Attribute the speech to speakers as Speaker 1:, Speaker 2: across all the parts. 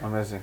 Speaker 1: Amazing.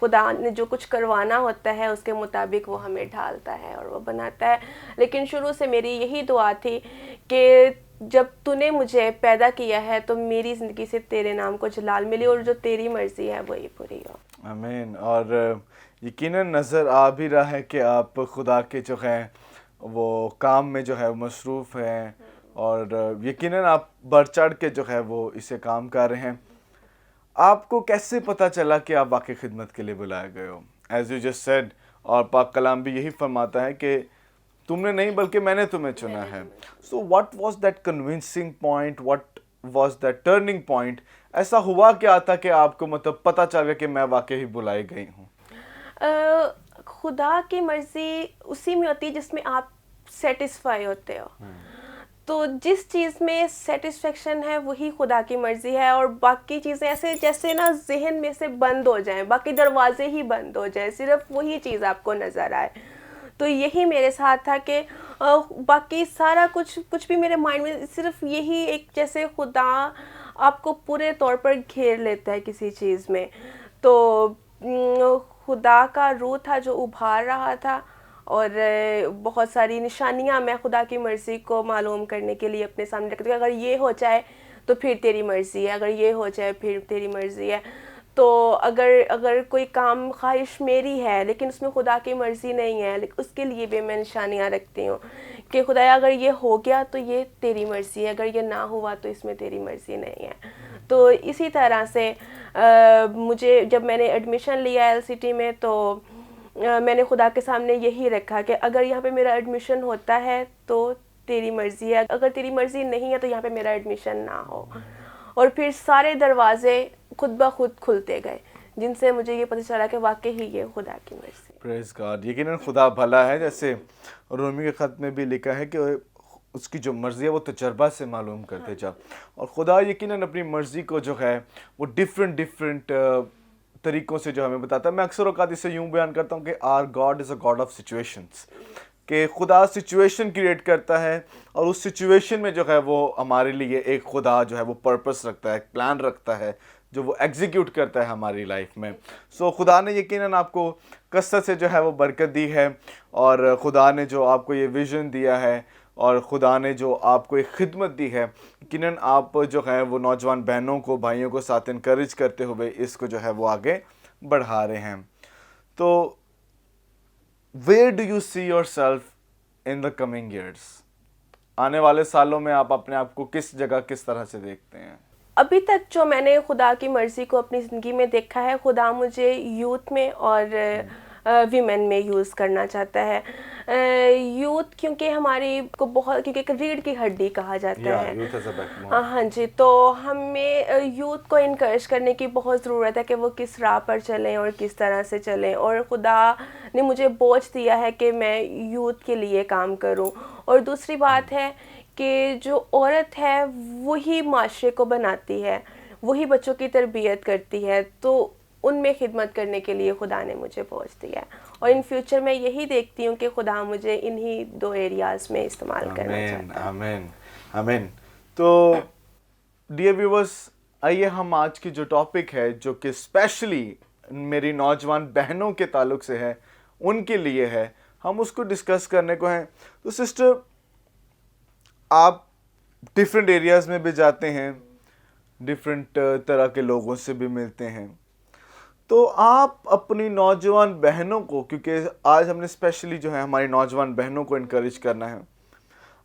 Speaker 2: خدا نے جو کچھ کروانا ہوتا ہے اس کے مطابق وہ ہمیں ڈھالتا ہے اور وہ بناتا ہے. لیکن شروع سے میری یہی دعا تھی کہ جب تو نے مجھے پیدا کیا ہے تو میری زندگی سے تیرے نام کو جلال ملے اور جو تیری مرضی ہے وہی پوری ہو.
Speaker 1: آمین. اور یقیناً نظر آ بھی رہا ہے کہ آپ خدا کے جو ہیں وہ کام میں جو ہے مصروف ہیں اور یقیناً آپ بڑھ چڑھ کے جو ہے وہ اسے کام کر رہے ہیں. آپ کو کیسے پتہ چلا کہ آپ واقعی خدمت کے لیے بلائے گئے ہو؟ ایز یو جسٹ سیڈ، اور پاک کلام بھی یہی فرماتا ہے کہ تم نے نہیں بلکہ میں نے تمہیں چنا ہے. So what was that convincing point, what was that turning point? ایسا ہوا کیا تھا کہ آپ کو مطلب پتہ چل گیا کہ میں واقعی بلائی گئی ہوں؟
Speaker 2: خدا کی مرضی اسی میں ہوتی ہے جس میں آپ سیٹسفائی ہوتے ہو. تو جس چیز میں سیٹسفیکشن ہے وہی خدا کی مرضی ہے، اور باقی چیزیں ایسے جیسے نا ذہن میں سے بند ہو جائیں، باقی دروازے ہی بند ہو جائیں، صرف وہی چیز آپ کو نظر آئے. تو یہی میرے ساتھ تھا کہ باقی سارا کچھ بھی میرے مائنڈ میں صرف یہی ایک جیسے خدا آپ کو پورے طور پر گھیر لیتا ہے کسی چیز میں. تو خدا کا روح تھا جو ابھار رہا تھا، اور بہت ساری نشانیاں میں خدا کی مرضی کو معلوم کرنے کے لیے اپنے سامنے رکھتی ہوں. اگر یہ ہو جائے تو پھر تیری مرضی ہے، اگر یہ ہو جائے پھر تیری مرضی ہے. تو اگر کوئی کام خواہش میری ہے لیکن اس میں خدا کی مرضی نہیں ہے، اس کے لیے بھی میں نشانیاں رکھتی ہوں کہ خدایا اگر یہ ہو گیا تو یہ تیری مرضی ہے، اگر یہ نہ ہوا تو اس میں تیری مرضی نہیں ہے. تو اسی طرح سے مجھے جب میں نے ایڈمیشن لیا ایل سی ٹی میں تو میں نے خدا کے سامنے یہی رکھا کہ اگر یہاں پہ میرا ایڈمیشن ہوتا ہے تو تیری مرضی ہے، اگر تیری مرضی نہیں ہے تو یہاں پہ میرا ایڈمیشن نہ ہو. اور پھر سارے دروازے خود بخود کھلتے گئے جن سے مجھے یہ پتہ چلا کہ واقعی ہی یہ خدا کی مرضی.
Speaker 1: پریز گاڈ. یقیناً خدا بھلا ہے، جیسے رومی کے خط میں بھی لکھا ہے کہ اس کی جو مرضی ہے وہ تجربہ سے معلوم کرتے جا. اور خدا یقیناً اپنی مرضی کو جو ہے وہ ڈفرینٹ طریقوں سے جو ہمیں بتاتا ہے. میں اکثر اوقات اسے یوں بیان کرتا ہوں کہ our God is a God of situations, کہ خدا سچویشن کریٹ کرتا ہے اور اس سچویشن میں جو ہے وہ ہمارے لیے ایک خدا جو ہے وہ پرپس رکھتا ہے، ایک پلان رکھتا ہے جو وہ ایگزیکیوٹ کرتا ہے ہماری لائف میں. سو خدا نے یقیناً آپ کو کثرت سے جو ہے وہ برکت دی ہے، اور خدا نے جو آپ کو یہ ویژن دیا ہے اور خدا نے جو آپ کو ایک خدمت دی ہے، یقیناً آپ جو ہے وہ نوجوان بہنوں کو، بھائیوں کو ساتھ انکریج کرتے ہوئے اس کو جو ہے وہ آگے بڑھا رہے ہیں. تو where do you see yourself in the coming years؟ آنے والے سالوں میں آپ اپنے آپ کو کس جگہ کس طرح سے دیکھتے ہیں؟
Speaker 2: ابھی تک جو میں نے خدا کی مرضی کو اپنی زندگی میں دیکھا ہے، خدا مجھے یوتھ میں اور ویمن میں یوز کرنا چاہتا ہے. یوتھ کیونکہ ہماری کو بہت، کیونکہ ایک ریڑھ کی ہڈی کہا جاتا ہے. ہاں جی. تو ہمیں یوتھ کو انکریج کرنے کی بہت ضرورت ہے کہ وہ کس راہ پر چلیں اور کس طرح سے چلیں، اور خدا نے مجھے بوجھ دیا ہے کہ میں یوتھ کے لیے کام کروں. اور دوسری بات ہے کہ جو عورت ہے وہی معاشرے کو بناتی ہے، وہی بچوں کی تربیت کرتی ہے. تو ان میں خدمت کرنے کے لیے خدا نے مجھے بوجھ دیا ہے، اور ان فیوچر میں یہی دیکھتی ہوں کہ خدا مجھے انہی 2 ایریاز میں استعمال کرنا چاہتا ہے.
Speaker 1: آمین آمین. تو ڈیئر ویورز، آئیے ہم آج کی جو ٹاپک ہے جو کہ اسپیشلی میری نوجوان بہنوں کے تعلق سے ہے، ان کے لیے ہے، ہم اس کو ڈسکس کرنے کو ہیں. تو سسٹر، آپ ڈفرینٹ ایریاز میں بھی جاتے ہیں، ڈفرینٹ طرح کے لوگوں سے بھی ملتے ہیں، تو آپ اپنی نوجوان بہنوں کو، کیونکہ آج ہم نے اسپیشلی جو ہے ہماری نوجوان بہنوں کو انکریج کرنا ہے،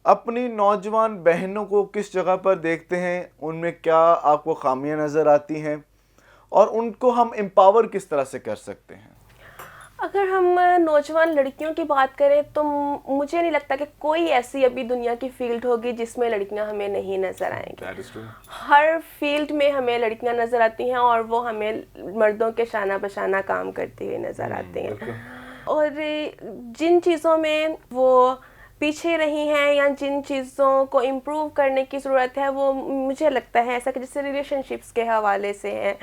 Speaker 1: اپنی نوجوان بہنوں کو کس جگہ پر دیکھتے ہیں؟ ان میں کیا آپ کو خامیاں نظر آتی ہیں، اور ان کو ہم امپاور کس طرح سے کر سکتے ہیں؟
Speaker 2: اگر ہم نوجوان لڑکیوں کی بات کریں تو مجھے نہیں لگتا کہ کوئی ایسی ابھی دنیا کی فیلڈ ہوگی جس میں لڑکیاں ہمیں نہیں نظر آئیں گی. ہر فیلڈ میں ہمیں لڑکیاں نظر آتی ہیں، اور وہ ہمیں مردوں کے شانہ بشانہ کام کرتی ہوئی نظر آتی ہیں. اور جن چیزوں میں وہ پیچھے رہی ہیں یا جن چیزوں کو امپروو کرنے کی ضرورت ہے، وہ مجھے لگتا ہے ایسا کہ جیسے ریلیشن شپس کے حوالے سے ہیں،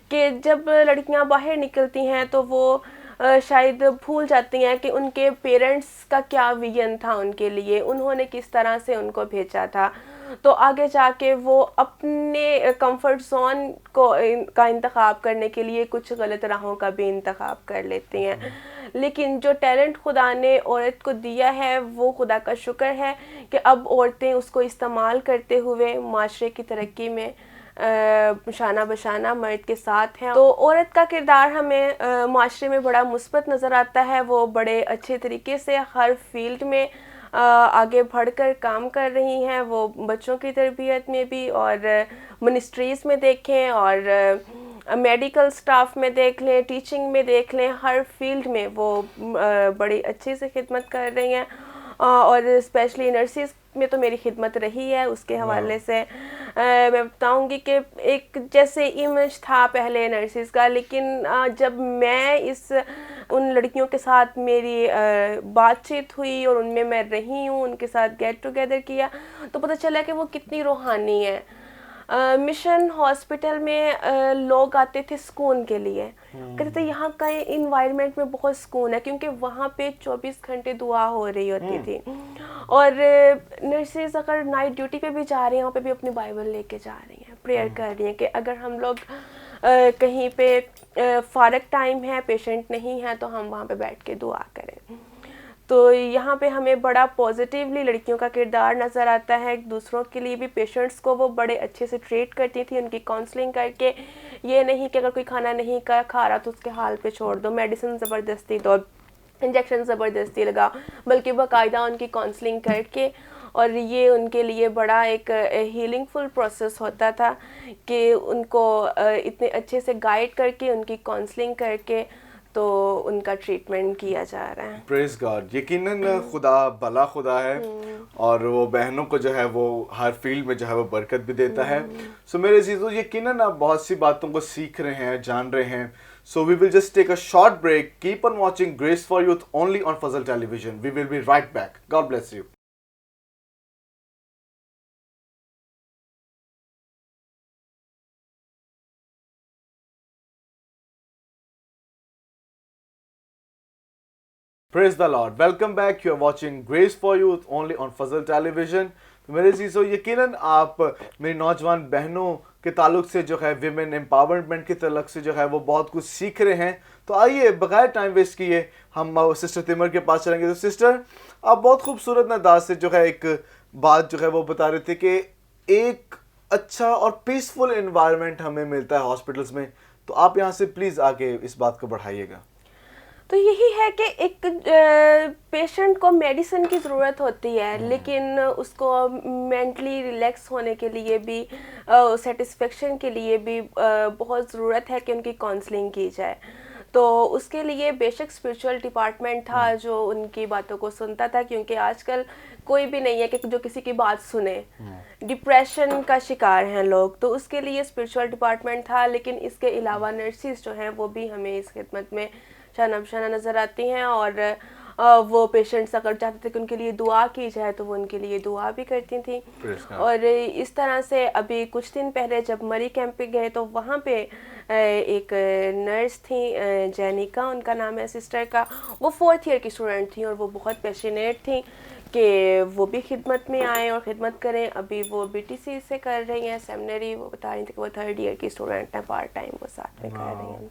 Speaker 2: کہ جب لڑکیاں باہر نکلتی ہیں تو وہ شاید بھول جاتی ہیں کہ ان کے پیرنٹس کا کیا ویژن تھا ان کے لیے، انہوں نے کس طرح سے ان کو بھیجا تھا. تو آگے جا کے وہ اپنے کمفرٹ زون کا انتخاب کرنے کے لیے کچھ غلط راہوں کا بھی انتخاب کر لیتی ہیں. لیکن جو ٹیلنٹ خدا نے عورت کو دیا ہے وہ خدا کا شکر ہے کہ اب عورتیں اس کو استعمال کرتے ہوئے معاشرے کی ترقی میں شانہ بشانہ مرد کے ساتھ ہیں. تو عورت کا کردار ہمیں معاشرے میں بڑا مثبت نظر آتا ہے. وہ بڑے اچھے طریقے سے ہر فیلڈ میں آگے بڑھ کر کام کر رہی ہیں. وہ بچوں کی تربیت میں بھی اور منسٹریز میں دیکھیں اور میڈیکل سٹاف میں دیکھ لیں, ٹیچنگ میں دیکھ لیں, ہر فیلڈ میں وہ بڑی اچھے سے خدمت کر رہی ہیں. اور اسپیشلی نرسز میں تو میری خدمت رہی ہے. اس کے حوالے سے میں بتاؤں گی کہ ایک جیسے امیج تھا پہلے نرسز کا, لیکن جب میں ان لڑکیوں کے ساتھ میری بات چیت ہوئی اور ان میں رہی ہوں, ان کے ساتھ گیٹ ٹوگیدر کیا, تو پتہ چلا کہ وہ کتنی روحانی ہے. مشن ہاسپٹل میں لوگ آتے تھے سکون کے لیے, کہتے تھے یہاں کا انوائرمنٹ میں بہت سکون ہے, کیونکہ وہاں پہ 24 گھنٹے دعا ہو رہی ہوتی تھی. اور نرسز اگر نائٹ ڈیوٹی پہ بھی جا رہی ہیں, وہاں پہ بھی اپنی بائبل لے کے جا رہی ہیں, پریئر کر رہی ہیں کہ اگر ہم لوگ کہیں پہ فارغ ٹائم ہے, پیشنٹ نہیں ہے, تو ہم وہاں پہ بیٹھ کے دعا کریں. تو یہاں پہ ہمیں بڑا پازیٹیولی لڑکیوں کا کردار نظر آتا ہے. دوسروں کے لیے بھی پیشنٹس کو وہ بڑے اچھے سے ٹریٹ کرتی تھی, ان کی کاؤنسلنگ کر کے. یہ نہیں کہ اگر کوئی کھانا نہیں کھا رہا تو اس کے حال پہ چھوڑ دو, میڈیسن زبردستی دو, انجیکشن زبردستی لگا, بلکہ باقاعدہ ان کی کاؤنسلنگ کر کے. اور یہ ان کے لیے بڑا ایک ہیلنگ فل پروسیس ہوتا تھا کہ ان کو اتنے اچھے سے گائیڈ کر کے, ان کی کاؤنسلنگ کر کے تو ان کا ٹریٹمنٹ کیا جا رہا ہے.
Speaker 1: پریز گاڈ. یقیناً خدا بھلا خدا ہے اور وہ بہنوں کو جو ہے وہ ہر فیلڈ میں جو ہے وہ برکت بھی دیتا ہے. سو میرے عزیزو, یقیناً آپ بہت سی باتوں کو سیکھ رہے ہیں, جان رہے ہیں. So we will just take a short break. Keep on watching Grace for Youth only on Fazal Television. We will be right back. God bless you. Praise the Lord. Welcome back. You are watching Grace for Youth only on Fazal Television. تو میرے عزیزو, یقیناً آپ میری نوجوان بہنوں کے تعلق سے جو ہے ویمن امپاورمنٹ کے تعلق سے جو ہے وہ بہت کچھ سیکھ رہے ہیں. تو آئیے بغیر ٹائم ویسٹ کیے ہم سسٹر تیمر کے پاس چلیں گے. تو سسٹر, آپ بہت خوبصورت انداز سے جو ہے ایک بات جو ہے وہ بتا رہے تھے کہ ایک اچھا اور پیسفل انوائرمنٹ ہمیں ملتا ہے ہاسپٹلس میں. تو آپ یہاں سے پلیز آگے اس بات کو بڑھائیے گا.
Speaker 2: تو یہی ہے کہ ایک پیشنٹ کو میڈیسن کی ضرورت ہوتی ہے, لیکن اس کو مینٹلی ریلیکس ہونے کے لیے بھی, سیٹسفیکشن کے لیے بھی بہت ضرورت ہے کہ ان کی کاؤنسلنگ کی جائے. تو اس کے لیے بے شک اسپریچول ڈپارٹمنٹ تھا جو ان کی باتوں کو سنتا تھا, کیونکہ آج کل کوئی بھی نہیں ہے کہ جو کسی کی بات سنے. ڈپریشن کا شکار ہیں لوگ, تو اس کے لیے اسپریچول ڈپارٹمنٹ تھا. لیکن اس کے علاوہ نرسز جو ہیں وہ بھی ہمیں اس خدمت میں شانہ بشانہ نظر آتی ہیں, اور وہ پیشنٹس اگر چاہتے تھے کہ ان کے لیے دعا کی جائے تو وہ ان کے لیے دعا بھی کرتی تھیں. اور اس طرح سے ابھی کچھ دن پہلے جب مری کیمپ پہ گئے تو وہاں پہ ایک نرس تھیں, جینیکا ان کا نام ہے سسٹر کا. وہ 4th ایئر کی اسٹوڈنٹ تھیں اور وہ بہت پیشنیٹ تھیں کہ وہ بھی خدمت میں آئیں اور خدمت کریں. ابھی وہ BTC سے کر رہی ہیں سیمنری. وہ بتا رہی تھیں کہ وہ 3rd ایئر کی اسٹوڈنٹ ہیں, پارٹ ٹائم وہ ساتھ میں کر رہی ہیں.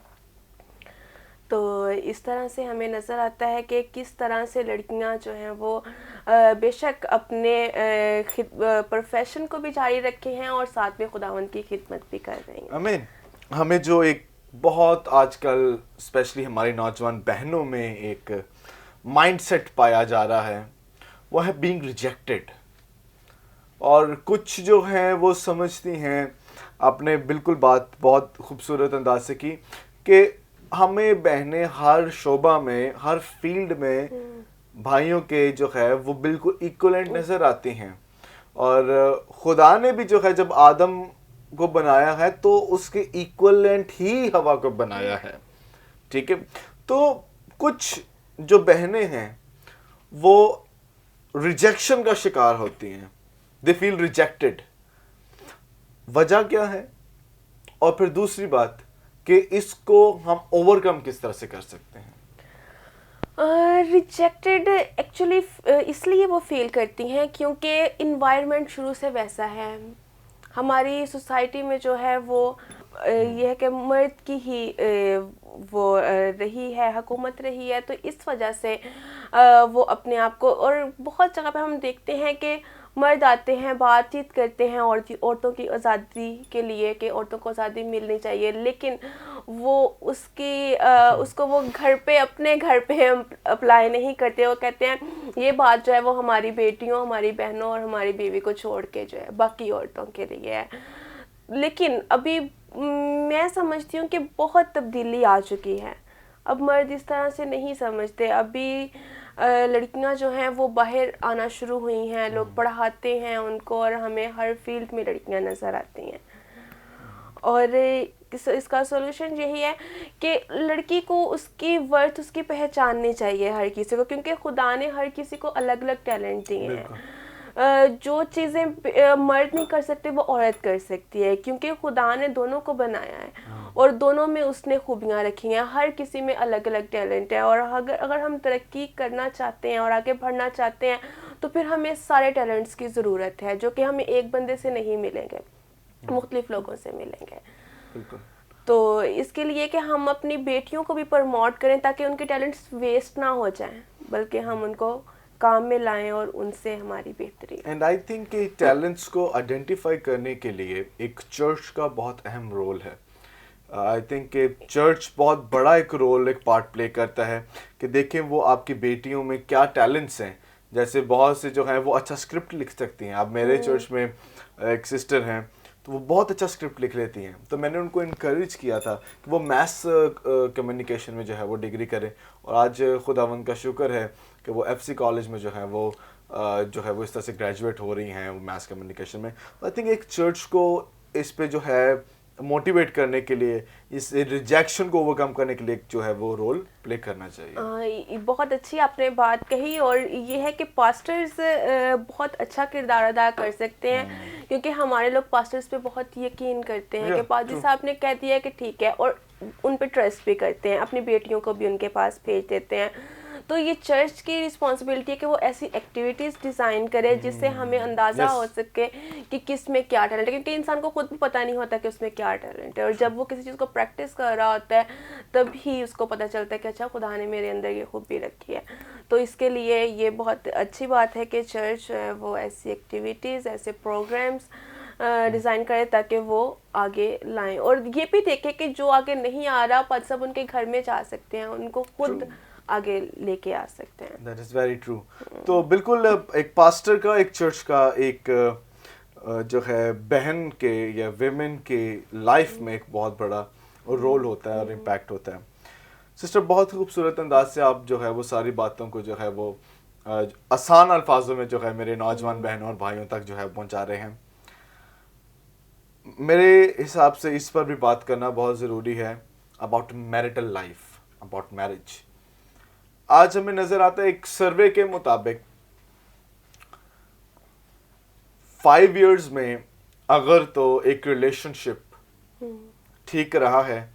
Speaker 2: تو اس طرح سے ہمیں نظر آتا ہے کہ کس طرح سے لڑکیاں جو ہیں وہ بے شک اپنے پروفیشن کو بھی جاری رکھے ہیں اور ساتھ میں خداوند کی خدمت بھی کر رہی ہیں.
Speaker 1: آمین. ہمیں جو ایک بہت آج کل اسپیشلی ہماری نوجوان بہنوں میں ایک مائنڈ سیٹ پایا جا رہا ہے وہ ہے بینگ ریجیکٹڈ. اور کچھ جو ہیں وہ سمجھتی ہیں, آپ نے بالکل بات بہت خوبصورت انداز سے کی کہ ہمیں بہنیں ہر شعبہ میں, ہر فیلڈ میں بھائیوں کے جو ہے وہ بالکل ایکولنٹ نظر آتی ہیں. اور خدا نے بھی جو ہے جب آدم کو بنایا ہے تو اس کے ایکولنٹ ہی ہوا کو بنایا ہے. ٹھیک ہے. تو کچھ جو بہنیں ہیں وہ ریجیکشن کا شکار ہوتی ہیں, دے فیل ریجیکٹڈ. وجہ کیا ہے؟ اور پھر دوسری بات کہ اس کو ہم اوور کم کس طرح سے کر سکتے ہیں؟
Speaker 2: ریجیکٹڈ ایکچولی اس لیے وہ فیل کرتی ہیں کیونکہ انوائرمنٹ شروع سے ویسا ہے. ہماری سوسائٹی میں جو ہے وہ یہ ہے کہ مرد کی ہی وہ رہی ہے، حکومت رہی ہے، تو اس وجہ سے وہ اپنے آپ کو، اور بہت جگہ پہ ہم دیکھتے ہیں کہ مرد آتے ہیں، بات چیت کرتے ہیں عورتوں کی آزادی کے لیے کہ عورتوں کو آزادی ملنی چاہیے، لیکن وہ اس کو وہ گھر پہ، اپنے گھر پہ اپلائی نہیں کرتے. وہ کہتے ہیں یہ بات جو ہے وہ ہماری بیٹیوں، ہماری بہنوں اور ہماری بیوی کو چھوڑ کے جو ہے باقی عورتوں کے لیے ہے. لیکن ابھی میں سمجھتی ہوں کہ بہت تبدیلی آ چکی ہے. اب مرد اس طرح سے نہیں سمجھتے. ابھی لڑکیاں جو ہیں وہ باہر آنا شروع ہوئی ہیں، لوگ پڑھاتے ہیں ان کو، اور ہمیں ہر فیلڈ میں لڑکیاں نظر آتی ہیں. اور اس کا سولوشن یہی ہے کہ لڑکی کو اس کی ورتھ، اس کی پہچاننی چاہیے ہر کسی کو، کیونکہ خدا نے ہر کسی کو الگ الگ ٹیلنٹ دیے ہیں. جو چیزیں مرد نہیں کر سکتے وہ عورت کر سکتی ہے، کیونکہ خدا نے دونوں کو بنایا ہے اور دونوں میں اس نے خوبیاں رکھی ہیں. ہر کسی میں الگ الگ ٹیلنٹ ہے، اور اگر ہم ترقی کرنا چاہتے ہیں اور آگے بڑھنا چاہتے ہیں تو پھر ہمیں سارے ٹیلنٹس کی ضرورت ہے، جو کہ ہمیں ایک بندے سے نہیں ملیں گے، مختلف لوگوں سے ملیں گے.
Speaker 1: بالکل.
Speaker 2: تو اس کے لیے کہ ہم اپنی بیٹیوں کو بھی پروموٹ کریں تاکہ ان کے ٹیلنٹس ویسٹ نہ ہو جائیں، بلکہ ہم ان کو کام میں لائیں اور ان سے ہماری بہتری.
Speaker 1: اینڈ آئی تھنک کہ ٹیلنٹس کو آئیڈینٹیفائی کرنے کے لیے ایک چرچ کا بہت اہم رول ہے. آئی تھنک کہ چرچ بہت بڑا ایک رول، ایک پارٹ پلے کرتا ہے کہ دیکھیں وہ آپ کی بیٹیوں میں کیا ٹیلنٹس ہیں. جیسے بہت سے جو ہیں وہ اچھا اسکرپٹ لکھ سکتی ہیں. اب میرے چرچ میں ایک سسٹر ہیں تو وہ بہت اچھا اسکرپٹ لکھ لیتی ہیں، تو میں نے ان کو انکریج کیا تھا کہ وہ میتھس کمیونیکیشن میں جو ہے وہ ڈگری کریں، اور آج خداوند کا شکر ہے کہ وہ ایف سی کالج میں جو ہے وہ اس طرح سے گریجویٹ ہو رہی ہیں وہ میتھس کمیونیکیشن میں. آئی تھنک ایک چرچ کو اس پہ جو ہے موٹیویٹ کرنے کے لیے، اس ریجیکشن کو اوورکم کرنے کے لیے جو ہے وہ رول پلے کرنا چاہیے.
Speaker 2: بہت اچھی آپ نے بات کہی، اور یہ ہے کہ پاسٹرز بہت اچھا کردار ادا کر سکتے ہیں، کیونکہ ہمارے لوگ پاسٹرز پہ بہت یقین کرتے ہیں کہ پادری صاحب نے کہہ دیا کہ ٹھیک ہے، اور ان پہ ٹرسٹ بھی کرتے ہیں، اپنی بیٹیوں کو بھی ان کے پاس بھیج دیتے ہیں. تو یہ چرچ کی رسپانسبلٹی ہے کہ وہ ایسی ایکٹیویٹیز ڈیزائن کرے جس سے ہمیں اندازہ ہو سکے کہ کس میں کیا ٹیلنٹ ہے، کیونکہ انسان کو خود بھی پتہ نہیں ہوتا کہ اس میں کیا ٹیلنٹ ہے، اور جب وہ کسی چیز کو پریکٹس کر رہا ہوتا ہے تب ہی اس کو پتہ چلتا ہے کہ اچھا خدا نے میرے اندر یہ خوبی رکھی ہے. تو اس کے لیے یہ بہت اچھی بات ہے کہ چرچ وہ ایسی ایکٹیویٹیز، ایسے پروگرامز ڈیزائن کرے تاکہ وہ آگے لائیں، اور یہ بھی دیکھیں کہ جو آگے نہیں آ رہا سب ان کے گھر میں جا سکتے ہیں، ان کو خود آگے لے کے آ سکتے ہیں.
Speaker 1: That is very true. تو بالکل ایک پاسٹر کا، ایک چرچ کا ایک جو ہے بہن کے یا ویمن کے لائف میں ایک بہت بڑا رول ہوتا ہے اور امپیکٹ ہوتا ہے. سسٹر بہت خوبصورت انداز سے آپ جو ہے وہ ساری باتوں کو جو ہے وہ آسان الفاظوں میں جو ہے میرے نوجوان بہنوں اور بھائیوں تک جو ہے پہنچا رہے ہیں. میرے حساب سے اس پر بھی بات کرنا بہت ضروری ہے، about marital life, about marriage. آج ہمیں نظر آتا ہے ایک سروے کے مطابق 5 ایئرز میں اگر تو ایک ریلیشن شپ ٹھیک رہا ہے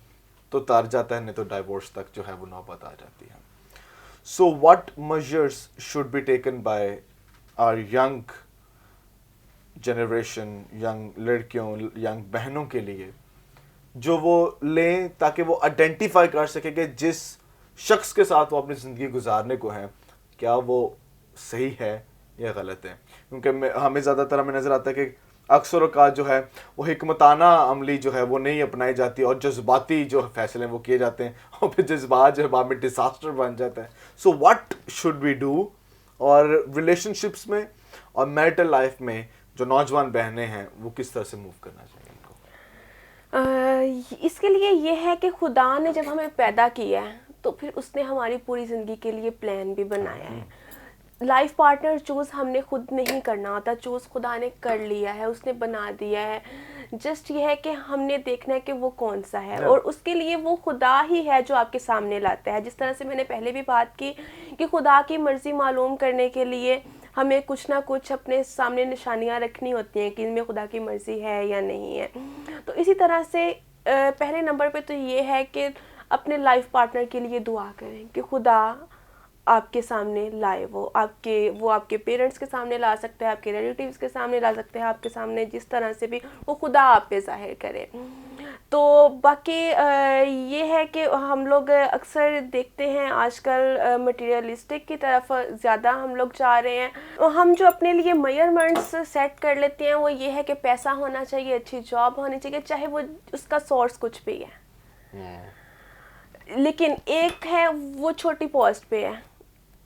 Speaker 1: تو تار جاتا ہے، نہیں تو ڈائیورس تک جو ہے وہ نوبت آ جاتی ہے. So what measures should be taken by our young generation, young لڑکیوں، ینگ بہنوں کے لیے جو وہ لیں تاکہ وہ آئیڈینٹیفائی کر سکے کہ جس شخص کے ساتھ وہ اپنی زندگی گزارنے کو ہیں کیا وہ صحیح ہے یا غلط ہے. کیونکہ ہمیں زیادہ تر ہمیں نظر آتا ہے کہ اکثر اوقات جو ہے وہ حکمتانہ عملی جو ہے وہ نہیں اپنائی جاتی، اور جذباتی جو فیصلے وہ کیے جاتے ہیں، اور پھر جذبات جو ہے بعد میں ڈیزاسٹر بن جاتا ہے. So what should we do, اور ریلیشن شپس میں اور میرٹل لائف میں جو نوجوان بہنیں ہیں وہ کس طرح سے موو کرنا چاہیے ان کو؟
Speaker 2: اس کے لیے یہ ہے کہ خدا نے جب ہمیں پیدا کیا ہے تو پھر اس نے ہماری پوری زندگی کے لیے پلان بھی بنایا ہے. لائف پارٹنر چوز ہم نے خود نہیں کرنا ہوتا، چوز خدا نے کر لیا ہے، اس نے بنا دیا ہے. جسٹ یہ ہے کہ ہم نے دیکھنا ہے کہ وہ کون سا ہے، اور اس کے لیے وہ خدا ہی ہے جو آپ کے سامنے لاتا ہے. جس طرح سے میں نے پہلے بھی بات کی کہ خدا کی مرضی معلوم کرنے کے لیے ہمیں کچھ نہ کچھ اپنے سامنے نشانیاں رکھنی ہوتی ہیں کہ ان میں خدا کی مرضی ہے یا نہیں ہے. تو اسی طرح سے پہلے نمبر پہ تو یہ ہے کہ اپنے لائف پارٹنر کے لیے دعا کریں کہ خدا آپ کے سامنے لائے، وہ آپ کے پیرنٹس کے سامنے لا سکتے ہیں، آپ کے ریلیٹیوز کے سامنے لا سکتے ہیں، آپ کے سامنے جس طرح سے بھی وہ خدا آپ پہ ظاہر کرے. تو باقی یہ ہے کہ ہم لوگ اکثر دیکھتے ہیں آج کل مٹیریلسٹک کی طرف زیادہ ہم لوگ جا رہے ہیں. ہم جو اپنے لیے میئرمنٹس سیٹ کر لیتے ہیں وہ یہ ہے کہ پیسہ ہونا چاہیے، اچھی جاب ہونی چاہیے، چاہے وہ اس کا سورس کچھ بھی ہے. لیکن ایک ہے وہ چھوٹی پوسٹ پہ ہے،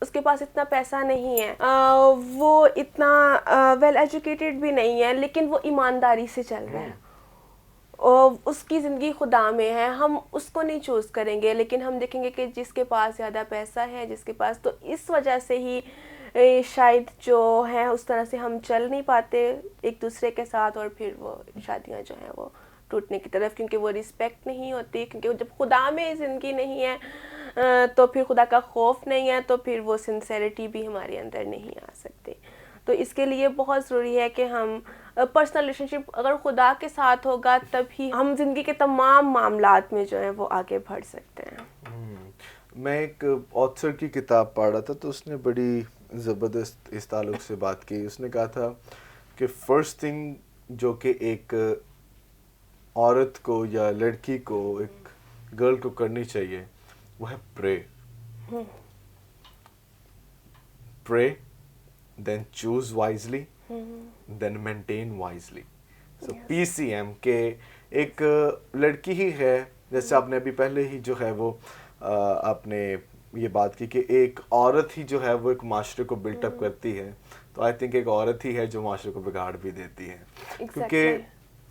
Speaker 2: اس کے پاس اتنا پیسہ نہیں ہے، وہ اتنا ویل ایجوکیٹڈ بھی نہیں ہے، لیکن وہ ایمانداری سے چل رہا ہے، اس کی زندگی خدا میں ہے. ہم اس کو نہیں چوز کریں گے، لیکن ہم دیکھیں گے کہ جس کے پاس زیادہ پیسہ ہے، جس کے پاس، تو اس وجہ سے ہی شاید جو ہیں اس طرح سے ہم چل نہیں پاتے ایک دوسرے کے ساتھ، اور پھر وہ شادیاں جو ہیں وہ ٹوٹنے کی طرف، کیونکہ وہ رسپیکٹ نہیں ہوتی. کیونکہ جب خدا میں زندگی نہیں ہے تو پھر خدا کا خوف نہیں ہے، تو پھر وہ سنسیریٹی بھی ہمارے اندر نہیں آ سکتی. تو اس کے لیے بہت ضروری ہے کہ ہم پرسنل ریلیشن شپ اگر خدا کے ساتھ ہوگا تبھی ہم زندگی کے تمام معاملات میں جو ہیں وہ آگے بڑھ سکتے ہیں.
Speaker 1: میں ایک آتھر کی کتاب پڑھ رہا تھا تو اس نے بڑی زبردست اس تعلق سے بات کی. اس نے کہا تھا کہ فرسٹ تھنگ جو کہ ایک عورت کو یا لڑکی کو، ایک گرل کو کرنی چاہیے وہ ہے پرے دین choose wisely then maintain wisely. سو PCM کہ ایک لڑکی ہی ہے، جیسے آپ نے ابھی پہلے ہی جو ہے وہ آپ نے یہ بات کی کہ ایک عورت ہی جو ہے وہ ایک معاشرے کو بلٹ اپ کرتی ہے، تو آئی تھنک ایک عورت ہی ہے جو معاشرے کو بگاڑ بھی دیتی ہے. کیونکہ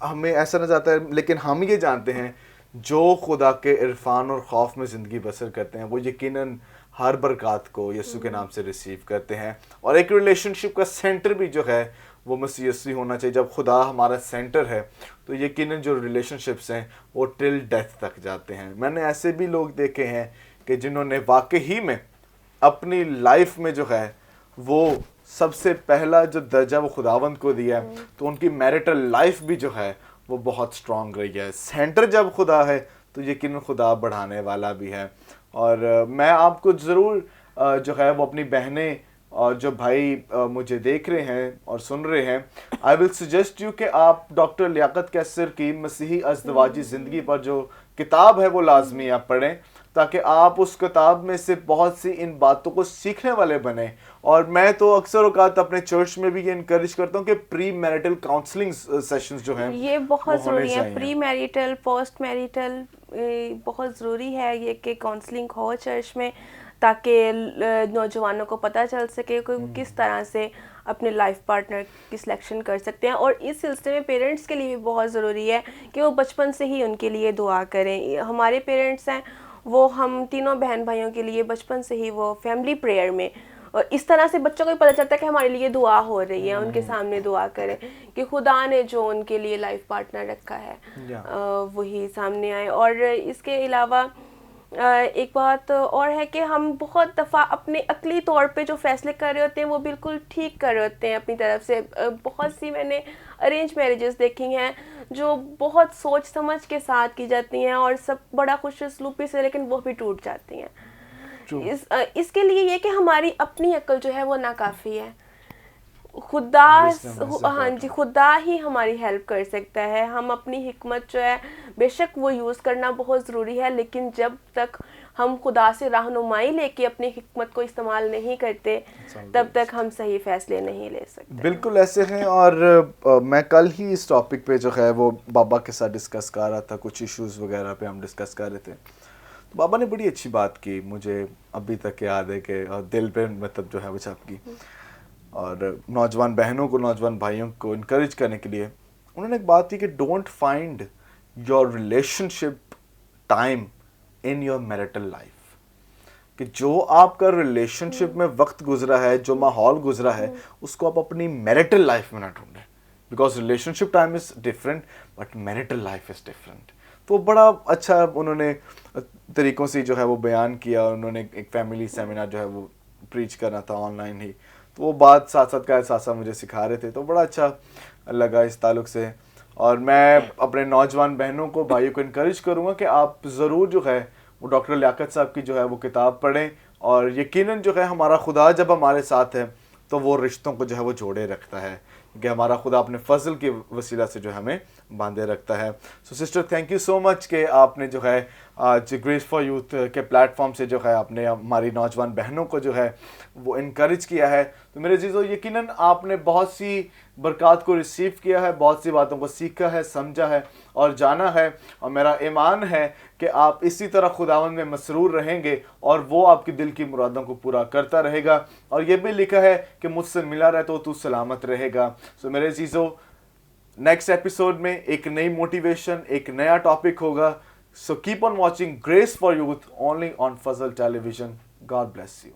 Speaker 1: ہمیں ایسا نہ جاتا ہے، لیکن ہم یہ جانتے ہیں جو خدا کے عرفان اور خوف میں زندگی بسر کرتے ہیں وہ یقیناً ہر برکات کو یسوع کے نام سے ریسیو کرتے ہیں. اور ایک ریلیشن شپ کا سینٹر بھی جو ہے وہ مسیح یسوع ہونا چاہیے. جب خدا ہمارا سینٹر ہے تو یقیناً جو ریلیشن شپس ہیں وہ ٹل ڈیتھ تک جاتے ہیں. میں نے ایسے بھی لوگ دیکھے ہیں کہ جنہوں نے واقعی میں اپنی لائف میں جو ہے وہ سب سے پہلا جو درجہ وہ خداوند کو دیا ہے، تو ان کی میرٹل لائف بھی جو ہے وہ بہت سٹرونگ رہی ہے. سینٹر جب خدا ہے تو یقیناً خدا بڑھانے والا بھی ہے. اور میں آپ کو ضرور جو ہے وہ اپنی بہنیں اور جو بھائی مجھے دیکھ رہے ہیں اور سن رہے ہیں، آئی ول سجیسٹ یو کہ آپ ڈاکٹر لیاقت کیسر کی مسیحی ازدواجی زندگی پر جو کتاب ہے وہ لازمی آپ پڑھیں، تاکہ آپ اس کتاب میں سے بہت سی ان باتوں کو سیکھنے والے بنیں. اور میں تو اکثر اوقات اپنے چرچ میں بھی یہ انکریج کرتا ہوں کہ پری میرٹل کاؤنسلنگ سیشنز جو ہیں
Speaker 2: یہ بہت ضروری ہے. پری میریٹل، پوسٹ میریٹل بہت ضروری ہے یہ کہ کاؤنسلنگ ہو چرچ میں، تاکہ نوجوانوں کو پتہ چل سکے کہ کس طرح سے اپنے لائف پارٹنر کی سلیکشن کر سکتے ہیں. اور اس سلسلے میں پیرنٹس کے لیے بھی بہت ضروری ہے کہ وہ بچپن سے ہی ان کے لیے دعا کریں. ہمارے پیرنٹس ہیں وہ ہم تینوں بہن بھائیوں کے لیے بچپن سے ہی وہ فیملی پریئر میں، اور اس طرح سے بچوں کو بھی پتہ چلتا ہے کہ ہمارے لیے دعا ہو رہی ہے، ان کے سامنے دعا کریں کہ خدا نے جو ان کے لیے لائف پارٹنر رکھا ہے وہی سامنے آئے. اور اس کے علاوہ ایک بات اور ہے کہ ہم بہت دفعہ اپنے عقلی طور پہ جو فیصلے کر رہے ہوتے ہیں وہ بالکل ٹھیک کر رہے ہوتے ہیں اپنی طرف سے. بہت سی میں نے ارینج میرجز دیکھی ہیں جو بہت سوچ سمجھ کے ساتھ کی جاتی ہیں اور سب بڑا خوش اسلوبی سے، لیکن وہ بھی ٹوٹ جاتی ہیں. اس کے لیے یہ کہ ہماری اپنی عقل جو ہے وہ ناکافی ہے. ہاں جی، خدا ہی ہماری ہیلپ کر سکتا ہے. ہم اپنی حکمت جو ہے بے شک وہ یوز کرنا بہت ضروری ہے، لیکن جب تک ہم خدا سے رہنمائی لے کے اپنی حکمت کو استعمال نہیں کرتے تب تک ہم صحیح فیصلے نہیں لے سکتے.
Speaker 1: بالکل ایسے ہیں. اور میں کل ہی اس ٹاپک پہ جو ہے وہ بابا کے ساتھ ڈسکس کر رہا تھا، کچھ ایشوز وغیرہ پہ ہم ڈسکس کر رہے تھے. تو بابا نے بڑی اچھی بات کی، مجھے ابھی تک یاد ہے کہ دل پہ مطلب جو ہے وہ چھپ کی. اور نوجوان بہنوں کو، نوجوان بھائیوں کو انکریج کرنے کے لیے انہوں نے ایک بات کی کہ don't find your relation ship time in your marital life. کہ جو آپ کا ریلیشن شپ میں وقت گزرا ہے، جو ماحول گزرا ہے، اس کو آپ اپنی میرٹل لائف میں نہ ڈھونڈیں. Because relationship time is different but marital life is different. تو بڑا اچھا انہوں نے طریقوں سے جو ہے وہ بیان کیا. انہوں نے ایک فیملی سیمینار جو ہے وہ پریچ کرنا تھا آن لائن ہی، تو وہ بات ساتھ ساتھ مجھے سکھا رہے تھے، تو بڑا اچھا لگا اس تعلق سے. اور میں اپنے نوجوان بہنوں کو، بھائیوں کو انکریج کروں گا کہ آپ ضرور جو ہے وہ ڈاکٹر لیاقت صاحب کی جو ہے وہ کتاب پڑھیں اور یقیناً جو ہے ہمارا خدا جب ہمارے ساتھ ہے تو وہ رشتوں کو جو ہے وہ جوڑے رکھتا ہے، کہ ہمارا خدا اپنے فضل کے وسیلہ سے جو ہمیں باندھے رکھتا ہے. سو سسٹر تھینک یو سو مچ کہ آپ نے جو ہے آج گریس فار یوتھ کے پلیٹ فارم سے جو ہے آپ نے ہماری نوجوان بہنوں کو جو ہے وہ انکریج کیا ہے. تو میرے عزیزو یقیناً آپ نے بہت سی برکات کو ریسیو کیا ہے، بہت سی باتوں کو سیکھا ہے، سمجھا ہے اور جانا ہے، اور میرا ایمان ہے کہ آپ اسی طرح خداوند میں مسرور رہیں گے اور وہ آپ کی دل کی مرادوں کو پورا کرتا رہے گا. اور یہ بھی لکھا ہے کہ مجھ سے ملا رہے تو سلامت رہے گا. سو میرے عزیزو نیکسٹ ایپیسوڈ میں ایک نئی موٹیویشن، ایک نیا ٹاپک ہوگا. So keep on watching Grace for Youth only on Fazal television. God bless you.